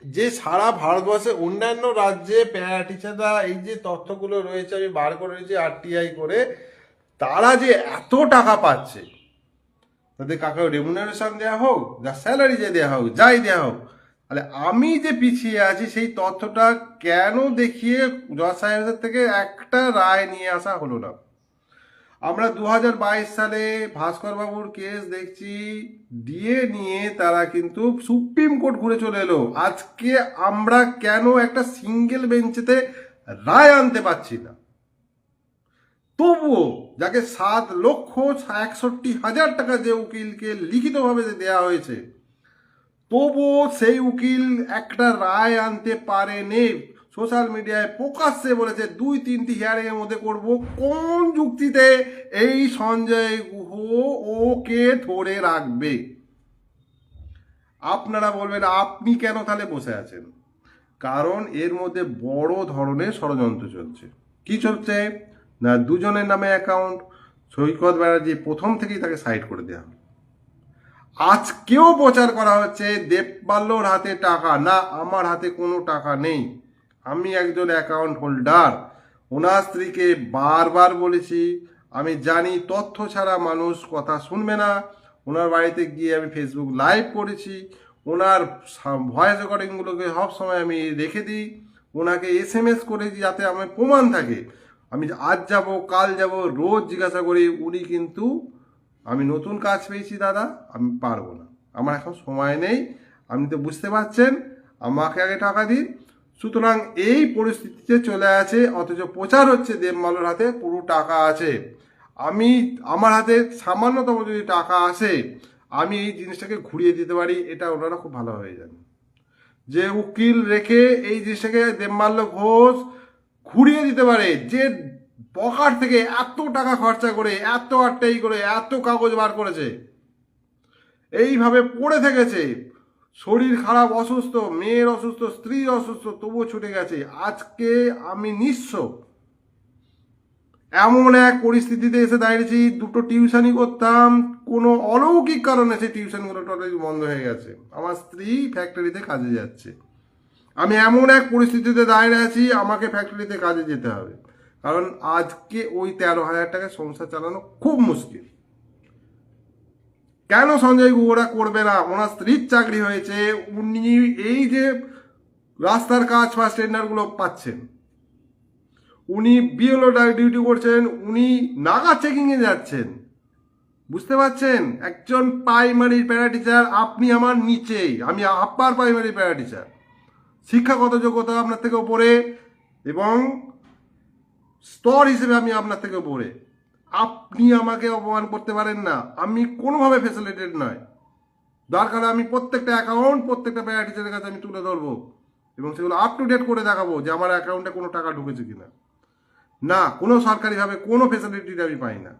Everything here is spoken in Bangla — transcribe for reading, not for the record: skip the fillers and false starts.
যে সারা ভারতবর্ষে অন্যান্য রাজ্যে প্যারা টিচাররা এই যে তথ্যগুলো রয়েছে আমি বার করে রয়েছি আরটিআই করে, তারা যে এত টাকা পাচ্ছে, তাদের কাকে রেমুনারেশন দেওয়া হোক, যা স্যালারি যে দেওয়া হোক, যাই দেওয়া হোক, তাহলে আমি যে পিছিয়ে আছি সেই তথ্যটা কেন দেখিয়ে জজ সাহেবদের থেকে একটা রায় নিয়ে আসা হলো না? আমরা 2022 সালে ভাস্কর বাবুর কেস দেখছি, ডিএ নিয়ে তারা কিন্তু সুপ্রিম কোর্ট ঘুরে চলে এলো। আজকে আমরা কেন একটা সিঙ্গেল বেঞ্চেতে রায় আনতে পারছি না? তবুও যাকে 7,61,000 টাকা যে উকিলকে লিখিতভাবে দেওয়া হয়েছে, তবুও সেই উকিল একটা রায় আনতে পারেনি। সোশ্যাল মিডিয়ায় প্রকাশ্যে বলেছে 2-3টি হিয়ারিং এর মধ্যে করব। কোন যুক্তিতে এই সঞ্জয় গুহ ওকে ধরে রাখবে? আপনারা বলবেন আপনি কেন তাহলে বসে আছেন? কারণ এর মধ্যে বড় ধরনের ষড়যন্ত্র চলছে। কি চলছে না, দুজনের নামে অ্যাকাউন্ট, সৈকত ব্যানার্জি প্রথম থেকেই তাকে সাইড করে দেওয়া। আজকেও প্রচার করা হচ্ছে দেবপাল্লর হাতে টাকা, না আমার হাতে কোনো টাকা নেই, আমি একজন অ্যাকাউন্ট হোল্ডার। ওনার স্ত্রীকে বারবার বলেছি, আমি জানি তথ্য ছাড়া মানুষ কথা শুনবে না। ওনার বাড়িতে গিয়ে আমি ফেসবুক লাইভ করেছি, ওনার ভয়েস রেকর্ডিংগুলোকে সব সময় আমি রেখে দিই, ওনাকে এসএমএস করে যাতে আমার প্রমাণ থাকে। আমি আজ যাব কাল যাব রোজ জিজ্ঞাসা করি, উনি কিন্তু আমি নতুন কাজ পেয়েছি দাদা, আমি পারবো না, আমার এখন সময় নেই, আপনি তো বুঝতে পারছেন, আমাকে আগে টাকা দিন। সুতরাং এই পরিস্থিতিতে চলে আছে, অথচ প্রচার হচ্ছে দেবমালোর হাতে পুরো টাকা আছে। আমার হাতে সামান্যতম যদি টাকা আসে, আমি এই জিনিসটাকে ঘুরিয়ে দিতে পারি, এটা ওনারা খুব ভালোভাবে জানেন। যে উকিল রেখে এই জিনিসটাকে দেবমাল্য ঘোষ ঘুরিয়ে দিতে পারে, যে পকেট থেকে এত টাকা খরচা করে, এত আটটাই করে, এত কাগজ বার করেছে, এইভাবে পড়ে থেকেছে, শরীর খারাপ, অসুস্থ, মেয়ের অসুস্থ, স্ত্রীর অসুস্থ, তবুও ছুটে গেছে। আজকে আমি নিঃস্ব, এমন এক পরিস্থিতিতে এসে দাঁড়িয়েছি। দুটো টিউশনই করতাম, কোনো অলৌকিক কারণে সেই টিউশনগুলো টোটালি বন্ধ হয়ে গেছে। আমার স্ত্রী ফ্যাক্টরিতে কাজে যাচ্ছে, আমি এমন এক পরিস্থিতিতে দাঁড়িয়ে আছি, আমাকে ফ্যাক্টরিতে কাজে যেতে হবে, কারণ আজকে ওই 13,000 টাকায় সংসার চালানো খুব মুশকিল। কেন সঞ্জয় গুহরা করবে না? ওনার স্ত্রীর চাকরি হয়েছে, উনি এই যে রাস্তার কাজ ফার্স্ট টেন্ডারগুলো পাচ্ছেন, উনি বিএলও ডিউটি করছেন, উনি নাগা চেকিংয়ে যাচ্ছেন, বুঝতে পারছেন? একজন প্রাইমারি প্যারা টিচার, আপনি আমার নিচে, আমি আপার প্রাইমারি প্যারা টিচার, শিক্ষাগত যোগ্যতা আপনার থেকে ওপরে এবং স্তর হিসেবে আমি আপনার থেকে ওপরে, আপনি আমাকে অপমান করতে পারেন না। আমি কোনোভাবে ফ্যাসিলিটেড নয়, দরকার আমি প্রত্যেকটা অ্যাকাউন্ট প্রত্যেকটা প্যারা টিচারের কাছে আমি তুলে ধরবো এবং সেগুলো আপ টু ডেট করে দেখাবো যে আমার অ্যাকাউন্টে কোনো টাকা ঢুকেছে কিনা। না, কোনো সরকারিভাবে কোনো ফ্যাসিলিটি আমি পাই না।